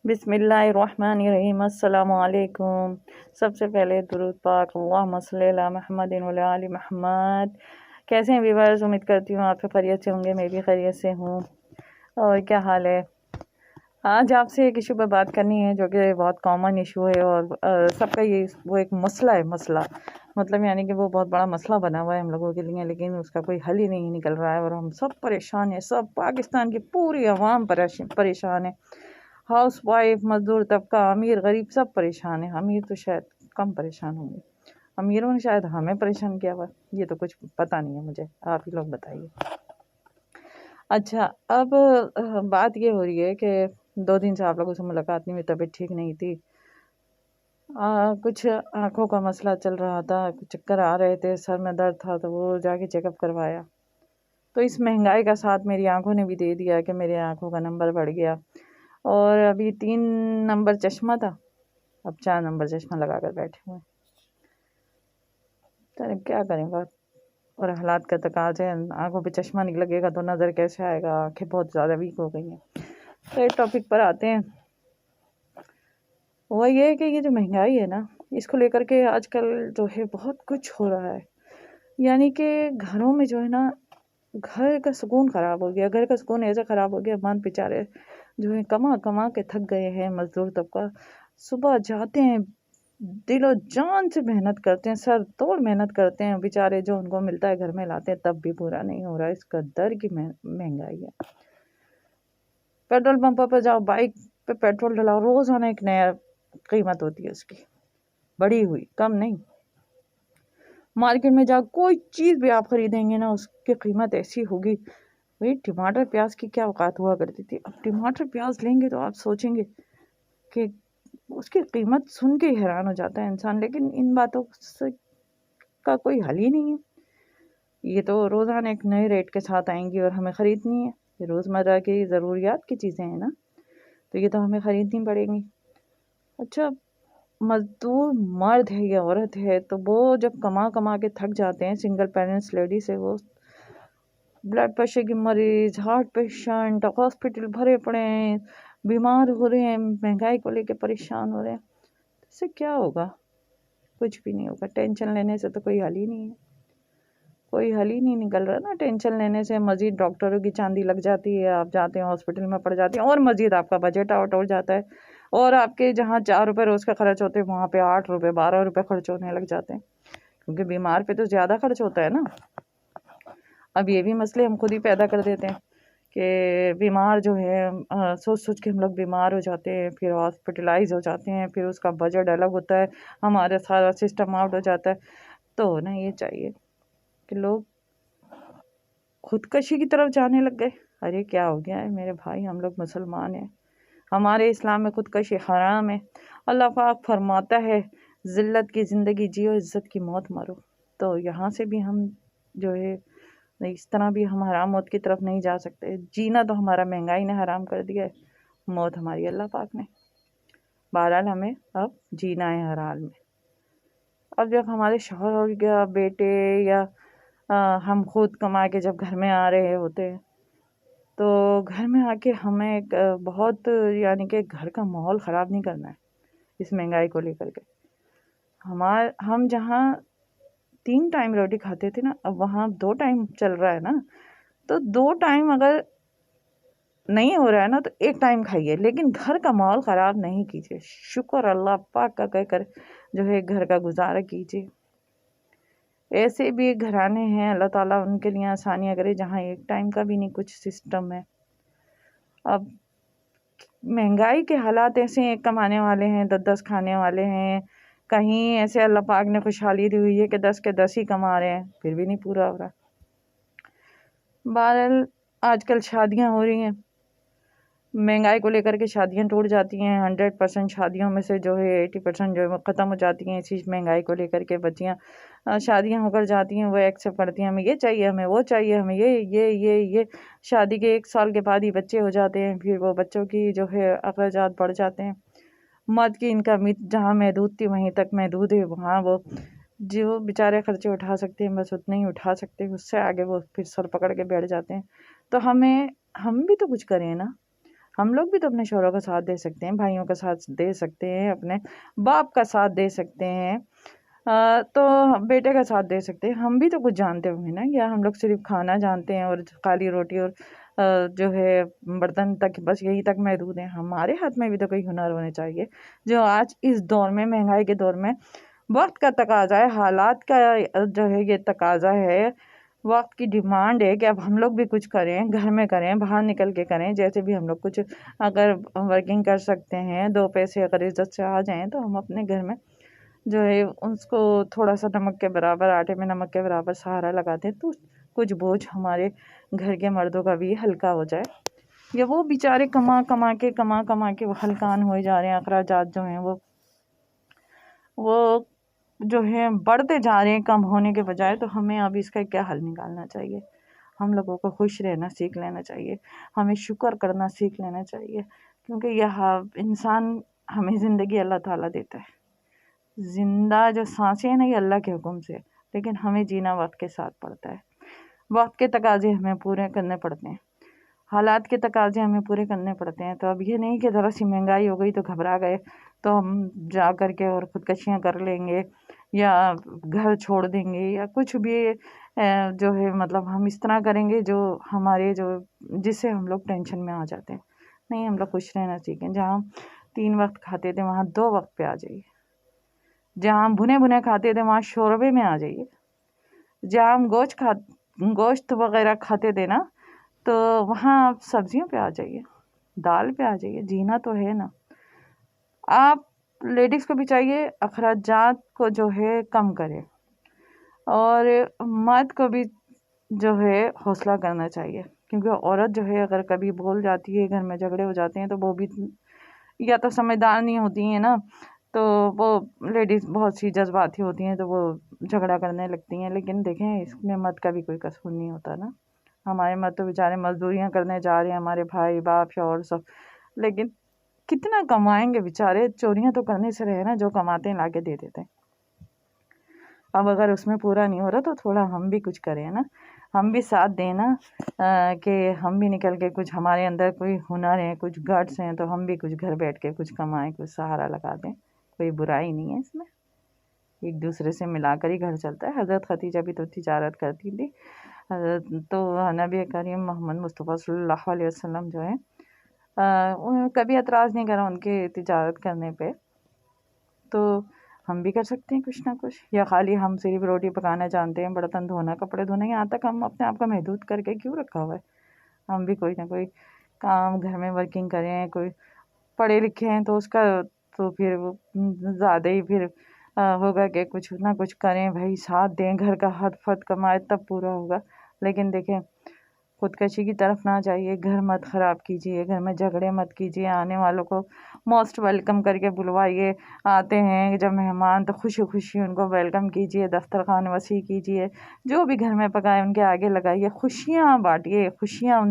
बिस्मिल्लाहिर्रहमानिर्रहीम। अस्सलामु अलैकुम। सबसे पहले दुरूद पाक अल्लाहुम्मा सल्ली अला मुहम्मदिन व अला आलि मुहम्मद। कैसे हैं व्यूअर्स? उम्मीद करती हूँ आप खैरियत से होंगे। मैं भी खैरियत से हूँ। और क्या हाल है? आज आपसे एक इशू पर बात करनी है जो कि बहुत कॉमन इशू है और सबका ये वो एक मसला है। मसला मतलब यानी कि वो बहुत बड़ा मसला बना हुआ है हम लोगों के लिए, लेकिन उसका कोई हल ही नहीं निकल रहा है और हम सब परेशान हैं। सब पाकिस्तान की पूरी आवाम परेशान है। हाउस वाइफ, मजदूर तबका, अमीर गरीब सब परेशान है। अमीर तो शायद कम परेशान होंगे, अमीरों ने शायद हमें परेशान किया हुआ, ये तो कुछ पता नहीं है मुझे। आप ही लोग बताइए। अच्छा, अब बात ये हो रही है कि 2 दिन से आप लोगों से मुलाकात नहीं हुई, तबीयत ठीक नहीं थी। कुछ आँखों का मसला चल रहा था, चक्कर आ रहे थे, सर में दर्द था, तो वो जाके चेकअप करवाया। तो इस महंगाई का साथ मेरी आँखों ने भी दे दिया कि मेरी आँखों का नंबर बढ़ गया और अभी 3 नंबर चश्मा था, अब 4 नंबर चश्मा लगा कर बैठे हुए हैं। तो क्या करेंगे और हालात का तकाज़ा है। आँखों पे चश्मा नहीं लगेगा तो नज़र कैसे आएगा? आँखें बहुत ज़्यादा वीक हो गई हैं। तो इस टॉपिक पर आते हैं। वो ये है कि ये जो महंगाई है ना, इसको लेकर के आजकल जो है बहुत कुछ हो रहा है। यानी कि घरों में जो है ना, घर का सुकून ख़राब हो गया। घर का सुकून ऐसा ख़राब हो गया, मन बेचारे जो है कमा कमा के थक गए हैं। मजदूर तबका सुबह जाते हैं, दिलो जान से मेहनत करते हैं, सर तोड़ मेहनत करते हैं, बेचारे जो उनको मिलता है घर में लाते हैं, तब भी पूरा नहीं हो रहा है। इसका दर की महंगाई है। पेट्रोल पंप पर जाओ, बाइक पे पेट्रोल डलाओ, रोज़ाना एक नया कीमत होती है उसकी, बढ़ी हुई, कम नहीं। मार्केट में जाओ, कोई चीज़ भी आप खरीदेंगे ना, उसकी कीमत ऐसी होगी। भाई टमाटर प्याज की क्या औकात हुआ करती थी, अब टमाटर प्याज लेंगे तो आप सोचेंगे कि उसकी कीमत सुन के ही हैरान हो जाता है इंसान। लेकिन इन बातों से का कोई हल ही नहीं है। ये तो रोज़ाना एक नए रेट के साथ आएंगी और हमें ख़रीदनी है। ये रोज़मर्रा की ज़रूरियात की चीज़ें हैं ना, तो ये तो हमें ख़रीदनी पड़ेंगी। अच्छा, मज़दूर मर्द है या औरत है, तो वो जब कमा कमा के थक जाते हैं, सिंगल पेरेंट्स लेडीज़ है वो, ब्लड प्रेशर की मरीज़, हार्ट पेशेंट, हॉस्पिटल भरे पड़े हैं, बीमार हो रहे हैं, महंगाई को लेके परेशान हो रहे हैं। इससे क्या होगा? कुछ भी नहीं होगा। टेंशन लेने से तो कोई हल ही नहीं है, कोई हल ही नहीं निकल रहा ना। टेंशन लेने से मज़ीद डॉक्टरों की चांदी लग जाती है, आप जाते हैं हॉस्पिटल में पड़ जाते हैं और मज़ीद आपका बजट आउट हो जाता है और आपके जहाँ 4 रुपये रोज़ का खर्च होते हैं, वहाँ पे 8 रुपये 12 रुपये खर्च होने लग जाते हैं, क्योंकि बीमार पे तो ज़्यादा खर्च होता है ना। अब ये भी मसले हम खुद ही पैदा कर देते हैं कि बीमार जो है, सोच सोच के हम लोग बीमार हो जाते हैं, फिर हॉस्पिटलाइज हो जाते हैं, फिर उसका बजट अलग होता है, हमारा सारा सिस्टम आउट हो जाता है। तो ना ये चाहिए कि लोग खुदकशी की तरफ जाने लग गए। अरे क्या हो गया है मेरे भाई? हम लोग मुसलमान हैं, हमारे इस्लाम में खुदकशी हराम है। अल्लाह पाक फरमाता है, ज़िल्लत की ज़िंदगी जियो, इज़्ज़त की मौत मारो। तो यहाँ से भी हम जो है इस तरह भी हम हराम मौत की तरफ नहीं जा सकते। जीना तो हमारा महंगाई ने हराम कर दिया है, मौत हमारी अल्लाह पाक ने। बहरहाल हमें अब जीना है हर हाल में। अब जब हमारे शौहर हो गया, बेटे या हम खुद कमा के जब घर में आ रहे होते हैं, तो घर में आके हमें एक बहुत यानी कि घर का माहौल ख़राब नहीं करना है इस महंगाई को लेकर के। हम जहाँ 3 टाइम रोटी खाते थे ना, अब वहाँ 2 टाइम चल रहा है ना। तो 2 टाइम अगर नहीं हो रहा है ना, तो 1 टाइम खाइए, लेकिन घर का माहौल ख़राब नहीं कीजिए। शुक्र अल्लाह पाक का कहकर जो है घर का गुजारा कीजिए। ऐसे भी घराने हैं, अल्लाह ताला उनके लिए आसानियाँ करे जहाँ 1 टाइम का भी नहीं कुछ सिस्टम है। अब महंगाई के हालात ऐसे हैं, कमाने वाले हैं, 10-10 खाने वाले हैं। कहीं ऐसे अल्लाह पाक ने खुशहाली दी हुई है कि 10 के 10 ही कमा रहे हैं, फिर भी नहीं पूरा हो रहा। बहरहाल आजकल शादियाँ हो रही हैं, महंगाई को लेकर के शादियाँ टूट जाती हैं। 100% शादियों में से जो है 80% जो है वो ख़त्म हो जाती हैं इसी महंगाई को लेकर के। बच्चियाँ शादियाँ होकर जाती हैं, वो एक्सेप्ट करती हैं, हमें ये चाहिए, हमें वो चाहिए, हमें ये। शादी के 1 साल के बाद ही बच्चे हो जाते हैं, फिर वो बच्चों की जो है अखराजात बढ़ जाते हैं। मर्द की इनकम जहाँ महदूद थी वहीं तक महदूद है, वहाँ वो जो बेचारे खर्चे उठा सकते हैं बस उतने ही उठा सकते हैं, उससे आगे वो फिर सर पकड़ के बैठ जाते हैं। तो हम भी तो कुछ करें ना। हम लोग भी तो अपने शौहरों का साथ दे सकते हैं, भाइयों का साथ दे सकते हैं, अपने बाप का साथ दे सकते हैं, तो बेटे का साथ दे सकते हैं। हम भी तो कुछ जानते होंगे ना, या हम लोग सिर्फ खाना जानते हैं और काली रोटी और जो है बर्तन तक, बस यही तक महदूद हैं। हमारे हाथ में भी तो कोई हुनर होने चाहिए, जो आज इस दौर में, महंगाई के दौर में, वक्त का तकाजा है, हालात का जो है ये तकाजा है, वक्त की डिमांड है कि अब हम लोग भी कुछ करें, घर में करें, बाहर निकल के करें। जैसे भी हम लोग कुछ अगर वर्किंग कर सकते हैं, 2 पैसे अगर इज्जत से आ जाएं, तो हम अपने घर में जो है उसको थोड़ा सा नमक के बराबर, आटे में नमक के बराबर सहारा लगाते हैं, तो कुछ बोझ हमारे घर के मर्दों का भी हल्का हो जाए। या वो बेचारे कमा कमा के वो हल्कान हो जा रहे हैं, अखराजात जो हैं वो जो है बढ़ते जा रहे हैं कम होने के बजाय। तो हमें अब इसका क्या हल निकालना चाहिए? हम लोगों को खुश रहना सीख लेना चाहिए, हमें शुक्र करना सीख लेना चाहिए, क्योंकि यह इंसान हमें ज़िंदगी अल्लाह ताला देता है। ज़िंदा जो सांसें हैं ना, ये अल्लाह के हुक्म से, लेकिन हमें जीना वक्त के साथ पड़ता है। वक्त के तकाजे हमें पूरे करने पड़ते हैं, हालात के तकाजे हमें पूरे करने पड़ते हैं। तो अब ये नहीं कि ज़रा सी महंगाई हो गई तो घबरा गए, तो हम जा कर के और ख़ुदकशियाँ कर लेंगे, या घर छोड़ देंगे, या कुछ भी जो है मतलब हम इस तरह करेंगे जो हमारे जो जिससे हम लोग टेंशन में आ जाते हैं। नहीं, हम लोग खुश रहना सीखें। जहाँ हम 3 वक्त खाते थे, वहाँ 2 वक्त पे आ जाइए। जहाँ हम भुने भुने खाते थे, वहाँ शोरबे में आ जाइए। जहाँ हम गोश्त वगैरह खाते थे ना, तो वहाँ आप सब्जियों पे आ जाइए, दाल पे आ जाइए। जीना तो है ना। आप लेडीज़ को भी चाहिए अखराजात को जो है कम करें, और मर्द को भी जो है हौसला करना चाहिए, क्योंकि औरत जो है अगर कभी बोल जाती है, घर में झगड़े हो जाते हैं, तो वो भी या तो समझदार नहीं होती हैं ना, तो वो लेडीज़ बहुत सी जज्बाती होती हैं, तो वो झगड़ा करने लगती हैं। लेकिन देखें, इसमें मर्द का भी कोई कसूर नहीं होता ना। हमारे मर्द तो बेचारे मजदूरियाँ करने जा रहे हैं, हमारे भाई बाप शौहर सब, लेकिन कितना कमाएंगे बेचारे? चोरियाँ तो करने से रहे ना, जो कमाते हैं ला के दे देते हैं। अब अगर उसमें पूरा नहीं हो रहा, तो थोड़ा हम भी कुछ करें ना, हम भी साथ दें ना, कि हम भी निकल के कुछ, हमारे अंदर कोई हुनर है, कुछ गट्स हैं, तो हम भी कुछ घर बैठ के कुछ कमाएं, कुछ सहारा लगा दें। कोई बुराई नहीं है इसमें, एक दूसरे से मिलाकर ही घर चलता है। हज़रत खदीजा भी तो तिजारत करती थी। तो नबी करीम मोहम्मद मुस्तफ़ा सल्लल्लाहु अलैहि वसल्लम जो है कभी एतराज़ नहीं करा उनके तिजारत करने पे। तो हम भी कर सकते हैं कुछ ना कुछ, या खाली हम सिर्फ रोटी पकाना जानते हैं, बर्तन धोना, कपड़े धोना, यहाँ तक हम अपने आप को महदूद करके क्यों रखा हुआ है? हम भी कोई ना कोई काम घर में वर्किंग करें। कोई पढ़े लिखे हैं तो उसका तो फिर वो ज़्यादा ही फिर होगा कि कुछ ना कुछ करें भाई, साथ दें, घर का हद फद कमाए तब पूरा होगा। लेकिन देखें, खुदकशी की तरफ ना जाइए, घर मत ख़राब कीजिए, घर में झगड़े मत कीजिए, आने वालों को मोस्ट वेलकम करके बुलवाइए। आते हैं जब मेहमान, तो खुशी खुशी उनको वेलकम कीजिए, दस्तरखान वसी कीजिए, जो भी घर में पकाए उनके आगे लगाइए, खुशियाँ बांटिए, खुशियाँ